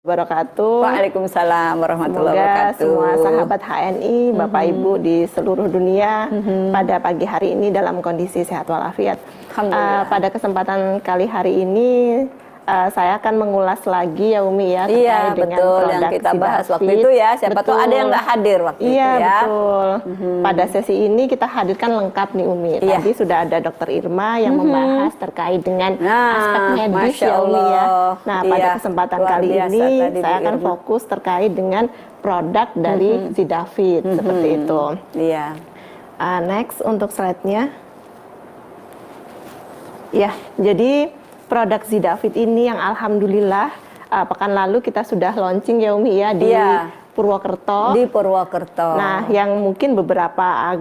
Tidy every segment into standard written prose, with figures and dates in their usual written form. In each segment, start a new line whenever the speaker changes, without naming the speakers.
Wabarakatuh.
Waalaikumsalam warahmatullahi
Semoga
wabarakatuh.
semua sahabat HNI, Bapak Ibu di seluruh dunia pada pagi hari ini dalam kondisi sehat walafiat.
Alhamdulillah.
Pada kesempatan kali hari ini saya akan mengulas lagi ya Umi ya terkait
Iya,
dengan
betul
produk
yang kita bahas
Sidafit.
waktu itu ya. Siapa tahu ada yang nggak hadir waktu itu
Iya,
ya.
betul. Pada sesi ini kita hadirkan lengkap nih Umi.
Iya.
Tadi sudah ada Dokter Irma yang membahas terkait dengan aspek medis
Masya
ya Umi ya.
Allah.
Nah, pada
Iya,
kesempatan
luar
kali
biasa
ini
tadi
saya
Bu
akan
Irma.
fokus terkait dengan produk dari Sidafit seperti itu.
Iya.
Next untuk slide-nya. Ya, jadi produk Sidafit ini yang alhamdulillah pekan lalu kita sudah launching ya Umi ya di
Iya.
Purwokerto.
Di Purwokerto.
Nah, yang mungkin beberapa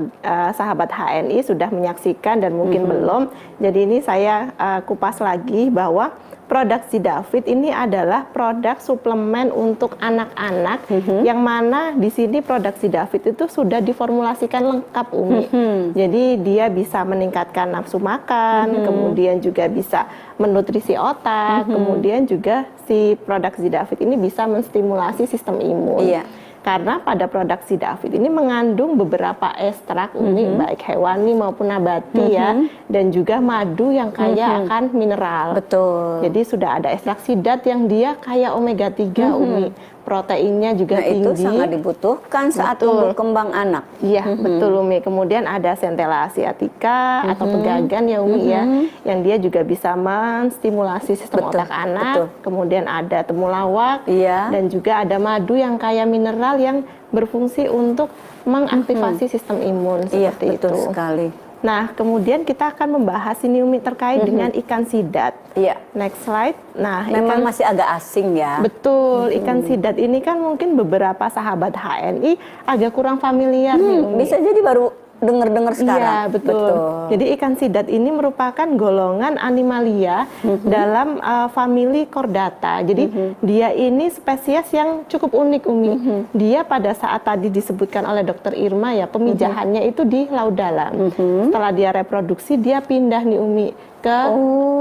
sahabat HNI sudah menyaksikan dan mungkin belum. Jadi ini saya kupas lagi bahwa produk Sidafit ini adalah produk suplemen untuk anak-anak yang mana di sini produk Sidafit itu sudah diformulasikan lengkap Umi. Jadi dia bisa meningkatkan nafsu makan, kemudian juga bisa menutrisi otak, kemudian juga si produk Sidafit ini bisa menstimulasi sistem imun.
Iya.
Karena pada produk Sidafit ini mengandung beberapa ekstrak Umi, baik hewani maupun nabati ya, dan juga madu yang kaya akan mineral.
Betul.
Jadi sudah ada ekstrak sidat yang dia kaya omega 3 Umi. Proteinnya juga
Nah,
tinggi.
itu sangat dibutuhkan saat
Betul.
tumbuh kembang anak.
Iya, betul Umi. Kemudian ada Centella asiatica atau pegagan ya Umi ya, yang dia juga bisa menstimulasi sistem
Betul,
otak anak.
betul.
Kemudian ada temulawak
Iya.
dan juga ada madu yang kaya mineral yang berfungsi untuk mengaktifasi sistem imun
Iya,
seperti
betul
itu.
sekali.
Nah, kemudian kita akan membahas ini Umi terkait dengan ikan sidat.
Iya.
Next slide. Nah,
Memang masih agak asing ya.
betul, ikan sidat ini kan mungkin beberapa sahabat HNI agak kurang familiar nih Umi.
Bisa jadi baru dengar-dengar sekarang.
Iya, betul. Jadi ikan sidat ini merupakan golongan animalia dalam famili Chordata. Jadi dia ini spesies yang cukup unik Umi. Dia pada saat tadi disebutkan oleh Dokter Irma ya, pemijahannya itu di laut dalam. Setelah dia reproduksi, dia pindah nih Umi ke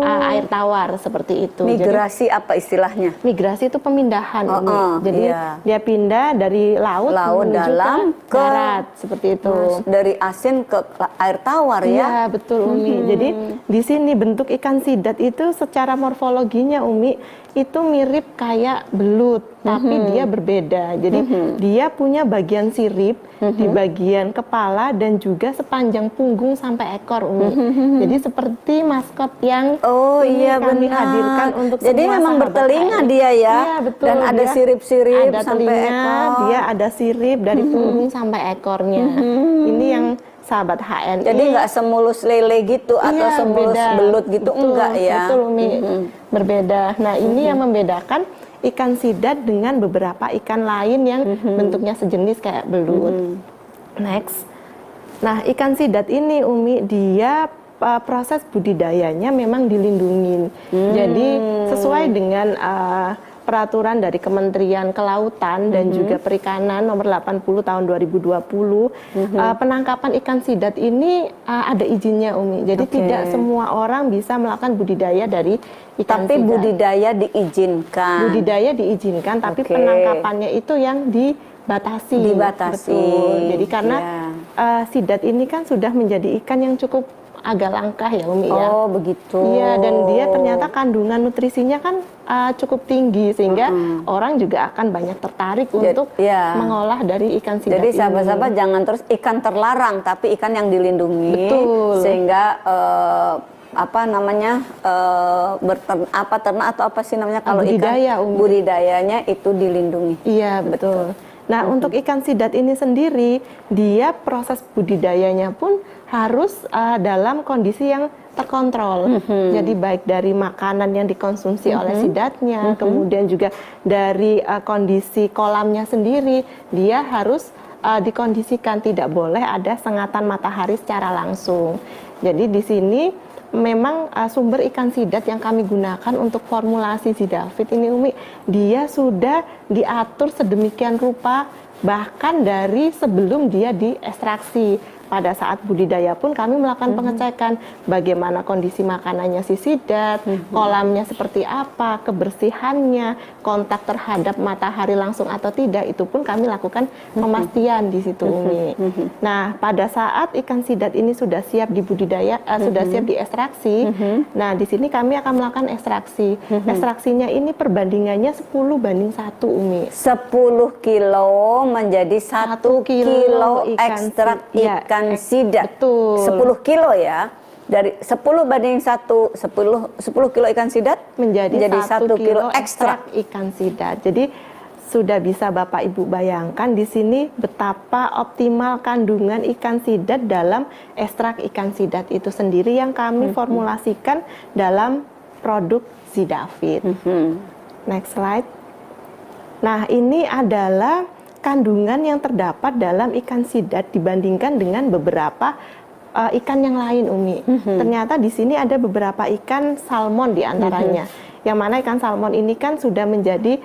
air tawar seperti itu.
Migrasi apa istilahnya?
Migrasi itu pemindahan Umi. Jadi
iya.
dia pindah dari laut menuju
dalam
ke darat seperti itu.
Dari asin ke air tawar ya.
Iya, betul Umi. Jadi di sini bentuk ikan sidat itu secara morfologinya Umi itu mirip kayak belut, tapi dia berbeda. Jadi dia punya bagian sirip di bagian kepala dan juga sepanjang punggung sampai ekor Umi. Jadi seperti maskot yang
Iya
kami
benar.
hadirkan untuk
Jadi
semua
memang
sahabat
bertelinga
HNI.
dia ya.
Iya, betul.
Dan ada
Dia
sirip-sirip
ada
sampai
telinga,
ekor.
dia ada sirip dari punggung sampai ekornya. Ini yang sahabat HNI.
Jadi nggak semulus lele gitu atau
Iya,
semulus
beda.
belut gitu,
Betul,
enggak ya.
Betul Umi, berbeda. Nah ini yang membedakan ikan sidat dengan beberapa ikan lain yang bentuknya sejenis kayak belut. Next. Nah ikan sidat ini Umi dia proses budidayanya memang dilindungi. Jadi sesuai dengan peraturan dari Kementerian Kelautan dan juga Perikanan nomor 80 tahun 2020, penangkapan ikan sidat ini ada izinnya Umi. Jadi tidak semua orang bisa melakukan budidaya dari ikan
Tapi
sidat.
budidaya diizinkan.
Budidaya diizinkan, tapi penangkapannya itu yang dibatasi.
Dibatasi.
Betul. Jadi karena sidat ini kan sudah menjadi ikan yang cukup agak langka ya Umi ya.
Oh begitu.
Iya, dan dia ternyata kandungan nutrisinya kan cukup tinggi sehingga orang juga akan banyak tertarik untuk mengolah dari ikan sidat
Jadi
ini.
sahabat-sahabat jangan terus ikan terlarang, tapi ikan yang dilindungi.
Betul.
Sehingga apa namanya ternak atau apa sih namanya kalau
Budidaya,
ikan
Umi.
budidayanya itu dilindungi.
Iya, betul. Nah, untuk ikan sidat ini sendiri, dia proses budidayanya pun harus dalam kondisi yang terkontrol. Jadi baik dari makanan yang dikonsumsi oleh sidatnya, kemudian juga dari kondisi kolamnya sendiri, dia harus dikondisikan, tidak boleh ada sengatan matahari secara langsung. Jadi di sini memang sumber ikan sidat yang kami gunakan untuk formulasi Sidafit ini Umi, dia sudah diatur sedemikian rupa bahkan dari sebelum dia diekstraksi. pada saat budidaya pun kami melakukan pengecekan bagaimana kondisi makanannya si sidat, kolamnya seperti apa, kebersihannya, kontak terhadap matahari langsung atau tidak, itu pun kami lakukan pemastian di situ, Umi. Nah, pada saat ikan sidat ini sudah siap dibudidaya, sudah siap diekstraksi, nah di sini kami akan melakukan ekstraksi. Ekstraksinya ini perbandingannya 10:1, Umi.
10 kilo menjadi 1 kilo ekstrak ikan sidat.
Betul.
10 kilo ya. Dari 10 banding 1, 10 kilo ikan sidat
menjadi 1 kilo
ekstrak
ikan sidat. Jadi sudah bisa Bapak Ibu bayangkan di sini betapa optimal kandungan ikan sidat dalam ekstrak ikan sidat itu sendiri yang kami formulasikan dalam produk Zidavit. Next slide. Nah, ini adalah kandungan yang terdapat dalam ikan sidat dibandingkan dengan beberapa ikan yang lain, Umi. Ternyata di sini ada beberapa ikan salmon di antaranya. Yang mana ikan salmon ini kan sudah menjadi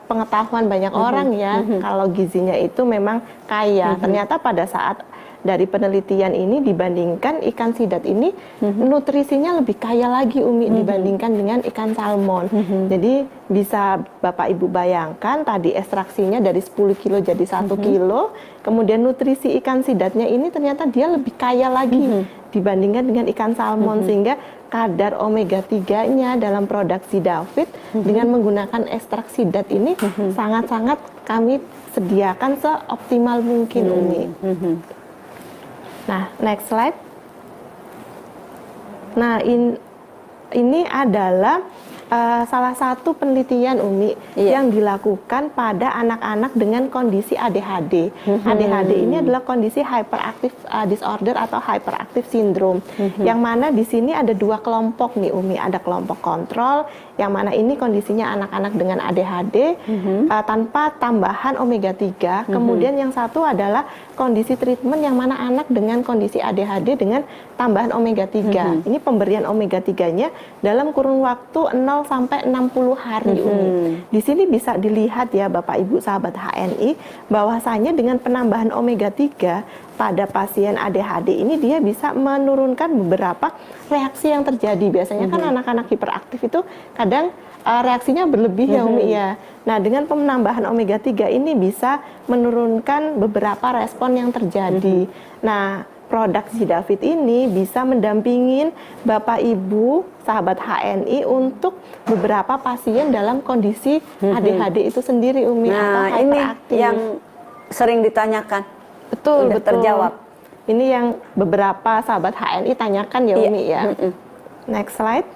pengetahuan banyak orang ya, kalau gizinya itu memang kaya. Ternyata pada saat dari penelitian ini dibandingkan ikan sidat ini nutrisinya lebih kaya lagi, Umi, dibandingkan dengan ikan salmon. Jadi bisa Bapak Ibu bayangkan tadi ekstraksinya dari 10 kilo jadi 1 kilo, kemudian nutrisi ikan sidatnya ini ternyata dia lebih kaya lagi dibandingkan dengan ikan salmon, sehingga kadar omega 3-nya dalam produk Zidavit dengan menggunakan ekstrak sidat ini sangat-sangat kami sediakan seoptimal mungkin, Umi. Nah, next slide. Nah, ini adalah salah satu penelitian, Umi, yang dilakukan pada anak-anak dengan kondisi ADHD. ADHD ini adalah kondisi hyperactive disorder atau hyperactive syndrome. Yang mana di sini ada 2 kelompok nih, Umi. Ada kelompok kontrol, yang mana ini kondisinya anak-anak dengan ADHD tanpa tambahan omega 3. Kemudian yang satu adalah kondisi treatment yang mana anak dengan kondisi ADHD dengan tambahan omega 3. Ini pemberian omega 3-nya dalam kurun waktu 0 sampai 60 hari, Umi. Di sini bisa dilihat ya Bapak Ibu sahabat HNI, bahwasanya dengan penambahan omega 3 pada pasien ADHD ini dia bisa menurunkan beberapa reaksi yang terjadi. Biasanya kan anak-anak hiperaktif itu kadang reaksinya berlebih ya, Umi ya. Nah, dengan penambahan omega 3 ini bisa menurunkan beberapa respon yang terjadi. Nah, produk Zidavit ini bisa mendampingin Bapak Ibu sahabat HNI untuk beberapa pasien dalam kondisi ADHD itu sendiri, Umi, atau hyperaktif.
Ini yang sering ditanyakan.
Betul,
betul. Terjawab.
Ini yang beberapa sahabat HNI tanyakan ya, Umi ya. Next slide.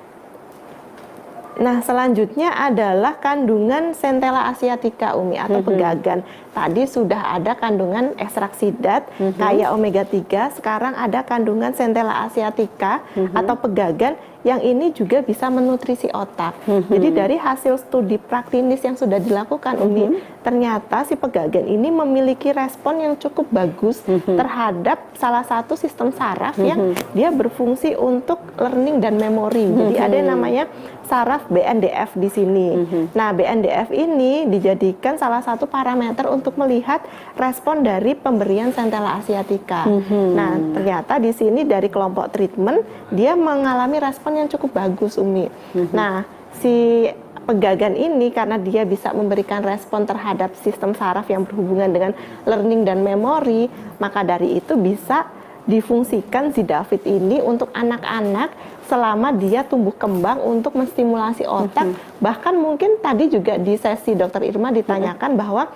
Nah, selanjutnya adalah kandungan Centella asiatica, Umi, atau pegagan. Tadi sudah ada kandungan ekstrak sidat kaya omega 3, sekarang ada kandungan Centella asiatica atau pegagan yang ini juga bisa menutrisi otak. Jadi dari hasil studi praklinis yang sudah dilakukan, Umi, ternyata si pegagan ini memiliki respon yang cukup bagus terhadap salah satu sistem saraf yang dia berfungsi untuk learning dan memory. Jadi ada yang namanya saraf BNDF di sini. Nah, BNDF ini dijadikan salah satu parameter untuk melihat respon dari pemberian Centella asiatica. Nah, ternyata di sini dari kelompok treatment dia mengalami respon yang cukup bagus, Umi. Nah, si pegagan ini karena dia bisa memberikan respon terhadap sistem saraf yang berhubungan dengan learning dan memory, maka dari itu bisa difungsikan Zidavit ini untuk anak-anak selama dia tumbuh kembang untuk menstimulasi otak. Bahkan mungkin tadi juga di sesi Dr. Irma ditanyakan bahwa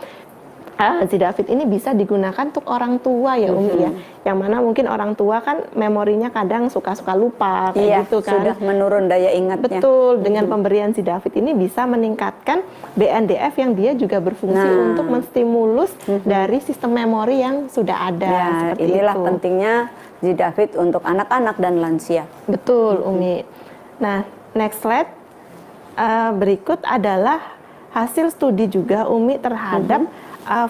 Zidavit ini bisa digunakan untuk orang tua ya, Umi ya. Yang mana mungkin orang tua kan memorinya kadang suka-suka lupa kayak gitu kan.
Sudah menurun daya ingatnya.
Betul, dengan pemberian Zidavit ini bisa meningkatkan BNDF yang dia juga berfungsi untuk menstimulus dari sistem memori yang sudah ada.
Ya,
seperti
inilah
itu.
pentingnya Zidavit untuk anak-anak dan lansia.
Betul, Umi. Nah, next slide. Berikut adalah hasil studi juga, Umi, terhadap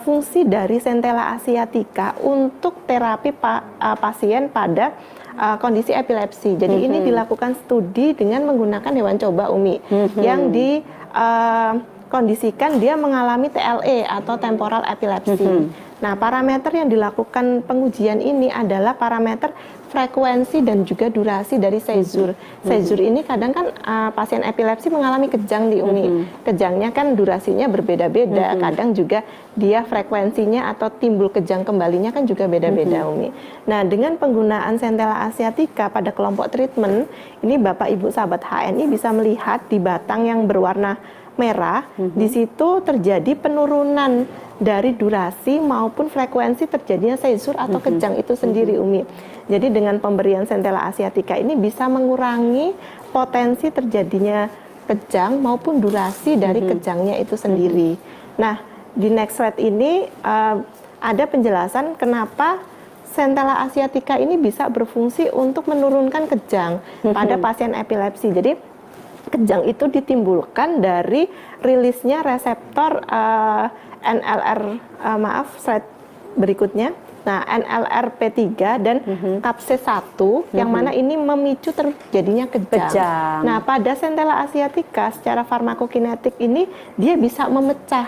fungsi dari Centella asiatica untuk terapi pasien pada kondisi epilepsi. Jadi ini dilakukan studi dengan menggunakan hewan coba, Umi, yang dikondisikan dia mengalami TLE atau temporal epilepsi. Nah, parameter yang dilakukan pengujian ini adalah parameter frekuensi dan juga durasi dari seizure. Seizure ini kadang kan pasien epilepsi mengalami kejang di Umi. Kejangnya kan durasinya berbeda-beda, kadang juga dia frekuensinya atau timbul kejang kembalinya kan juga beda-beda Umi. Nah, dengan penggunaan Centella asiatica pada kelompok treatment, ini Bapak Ibu sahabat HNI bisa melihat di batang yang berwarna merah, di situ terjadi penurunan dari durasi maupun frekuensi terjadinya seizure atau kejang itu sendiri Umi. Jadi dengan pemberian Centella asiatica ini bisa mengurangi potensi terjadinya kejang maupun durasi dari kejangnya itu sendiri. Nah, di next slide ini ada penjelasan kenapa Centella asiatica ini bisa berfungsi untuk menurunkan kejang pada pasien epilepsi. Jadi kejang itu ditimbulkan dari rilisnya reseptor NLR, slide berikutnya. Nah, NLRP3 dan CAPC1 yang mana ini memicu terjadinya kejang. Nah, pada Centella asiatica secara farmakokinetik ini dia bisa memecah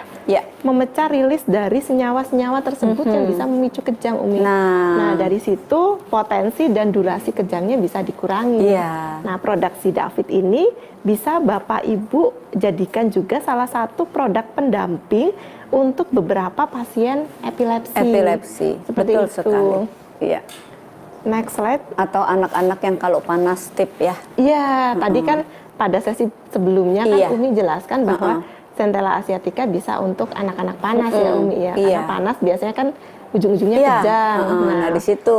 rilis dari senyawa-senyawa tersebut yang bisa memicu kejang Umi. Nah, dari situ potensi dan durasi kejangnya bisa dikurangi. Nah, produk Sidafid ini bisa Bapak Ibu jadikan juga salah satu produk pendamping untuk beberapa pasien epilepsi. Seperti
betul
itu.
Sekali. Iya.
Next slide.
Atau anak-anak yang kalau panas tip ya.
Iya, tadi kan pada sesi sebelumnya kan Umi jelaskan bahwa Centella asiatica bisa untuk anak-anak panas ya Umi ya. Karena panas biasanya kan ujung-ujungnya kejang.
Nah, di situ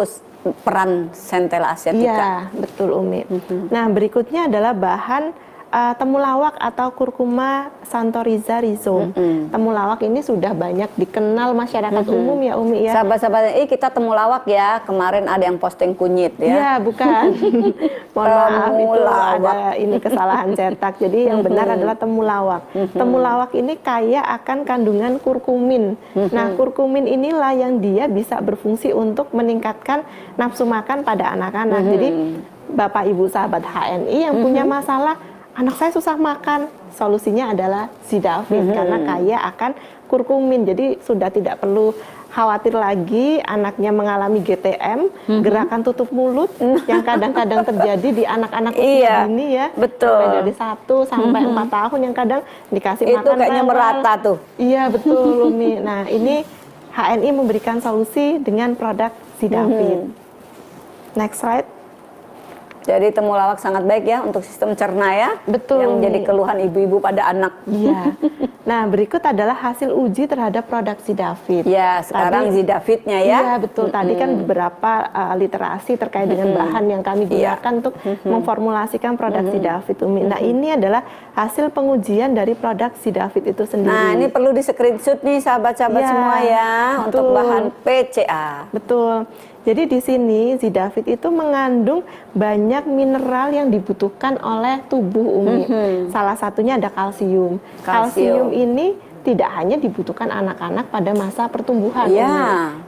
peran Centella asiatica.
Iya, betul Umi. Nah, berikutnya adalah bahan temulawak atau Curcuma santoriza rhizome. Temulawak ini sudah banyak dikenal masyarakat umum ya Umi ya.
Sahabat-sahabat, kita temulawak ya. Kemarin ada yang posting kunyit ya.
Iya, bukan. Mohon maaf itu ada ini kesalahan cetak. Jadi yang benar adalah temulawak. Temulawak ini kaya akan kandungan kurkumin. Nah, kurkumin inilah yang dia bisa berfungsi untuk meningkatkan nafsu makan pada anak-anak. Jadi Bapak Ibu sahabat HNI yang punya masalah anak saya susah makan, solusinya adalah Sidafid karena kaya akan kurkumin. Jadi sudah tidak perlu khawatir lagi anaknya mengalami GTM, gerakan tutup mulut yang kadang-kadang terjadi di anak-anak usia dini ya.
Betul.
Dari 1 sampai 4 tahun yang kadang dikasih
itu
makan
kayaknya
rewel.
merata tuh.
Iya, betul Umi. Nah, ini HNI memberikan solusi dengan produk Sidafid. Next slide.
Jadi temulawak sangat baik ya untuk sistem cerna ya.
Betul.
Yang menjadi keluhan ibu-ibu pada anak.
Iya. Nah, berikut adalah hasil uji terhadap produk Sidafid.
Ya, sekarang Sidafidnya ya.
Iya, betul. Tadi kan beberapa literasi terkait dengan bahan yang kami gunakan untuk memformulasikan produk Sidafid Umi. Nah, ini adalah hasil pengujian dari produk Sidafid itu sendiri.
Nah, ini perlu di screenshot nih sahabat-sahabat semua ya. Untuk bahan PCA.
Betul. Jadi di sini Sidafid itu mengandung banyak mineral yang dibutuhkan oleh tubuh Umi. Salah satunya ada kalsium. Kalsium ini tidak hanya dibutuhkan anak-anak pada masa pertumbuhan.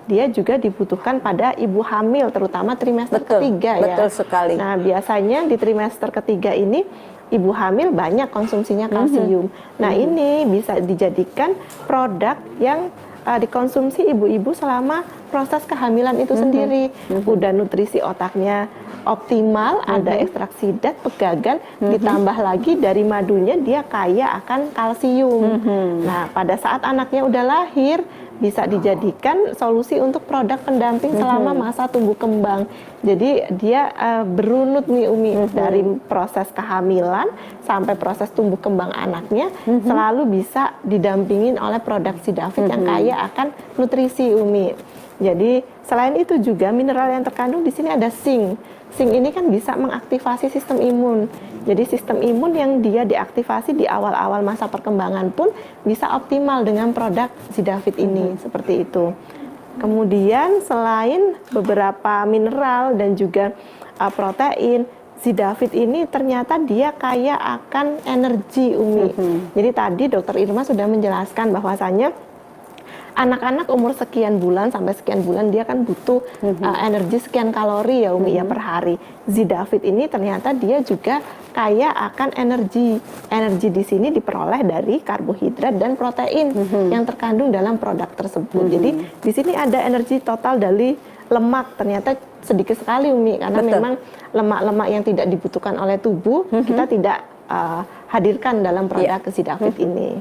Dia juga dibutuhkan pada ibu hamil, terutama trimester ketiga ya.
Betul sekali.
Nah, biasanya di trimester ketiga ini ibu hamil banyak konsumsinya kalsium. Nah, ini bisa dijadikan produk yang dikonsumsi ibu-ibu selama proses kehamilan itu sendiri. Udah nutrisi otaknya optimal, ada ekstrak sidat, pegagan, ditambah lagi dari madunya dia kaya akan kalsium. Nah, pada saat anaknya udah lahir bisa dijadikan solusi untuk produk pendamping selama masa tumbuh kembang. Jadi dia berunut nih Umi, dari proses kehamilan sampai proses tumbuh kembang anaknya selalu bisa didampingin oleh produk Sidafid yang kaya akan nutrisi Umi. Jadi selain itu juga mineral yang terkandung di sini ada zinc. Zinc ini kan bisa mengaktifasi sistem imun. Jadi sistem imun yang dia diaktifasi di awal-awal masa perkembangan pun bisa optimal dengan produk Sidafid ini, seperti itu. Kemudian selain beberapa mineral dan juga protein, Sidafid ini ternyata dia kaya akan energi Umi. Jadi tadi Dokter Irma sudah menjelaskan bahwasanya anak-anak umur sekian bulan sampai sekian bulan dia kan butuh energi sekian kalori ya Umi ya per hari. Zidafit ini ternyata dia juga kaya akan energi. Energi di sini diperoleh dari karbohidrat dan protein yang terkandung dalam produk tersebut. Jadi di sini ada energi total dari lemak, ternyata sedikit sekali Umi, karena memang lemak-lemak yang tidak dibutuhkan oleh tubuh kita tidak hadirkan dalam produk Zidafit ini.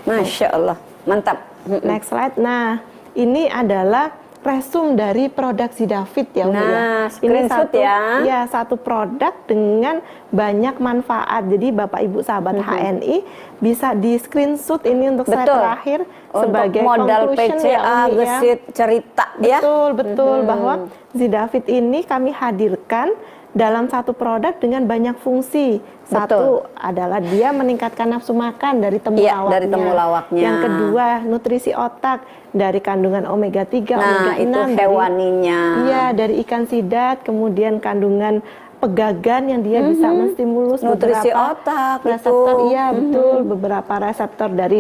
Masya Allah, mantap.
Next slide. Nah, ini adalah resume dari produk Zidafit ya Umi.
Nah,
Ini
screenshot
satu,
ya.
satu produk dengan banyak manfaat. Jadi Bapak Ibu sahabat HNI bisa di screenshot ini untuk slide terakhir sebagai
modal
conclusion
PCA,
ya Umi ya.
gesit cerita ya.
Betul, bahwa Zidafit ini kami hadirkan dalam satu produk dengan banyak fungsi. Satu adalah dia meningkatkan nafsu makan dari temulawaknya.
Dari temulawaknya.
Yang kedua, nutrisi otak dari kandungan omega 3, omega 6.
Itu hewaninya.
Iya, dari ikan sidat, kemudian kandungan pegagan yang dia bisa menstimulus
Nutrisi
beberapa
otak
reseptor.
itu.
Iya, betul, beberapa reseptor dari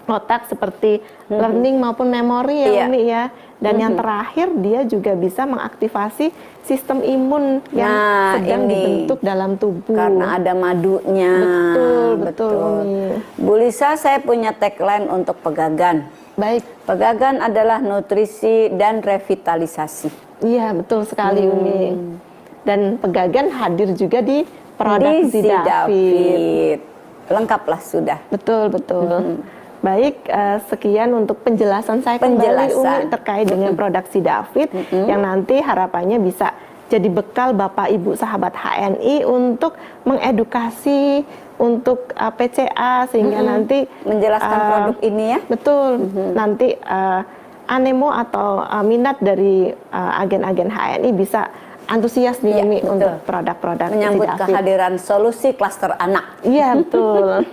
otak seperti learning maupun memori ya Umi ya. Dan yang terakhir dia juga bisa mengaktifasi sistem imun yang sedang dibentuk dalam tubuh.
Karena ada madunya.
Betul Umi.
Bu Lisa, saya punya tagline untuk Pegagan.
Baik.
Pegagan adalah nutrisi dan revitalisasi.
Iya, betul sekali Umi. Dan Pegagan hadir juga di produk Zidafit.
Lengkaplah sudah.
Betul. Baik, sekian untuk penjelasan saya kembali Umi terkait dengan produk Zidafit yang nanti harapannya bisa jadi bekal Bapak Ibu sahabat HNI untuk mengedukasi untuk PCA sehingga nanti
menjelaskan produk ini ya.
Betul. Nanti animo atau minat dari agen-agen HNI bisa antusias nih Umi untuk produk-produk
menyambut
Zidafit.
kehadiran solusi klaster anak.
Iya, betul.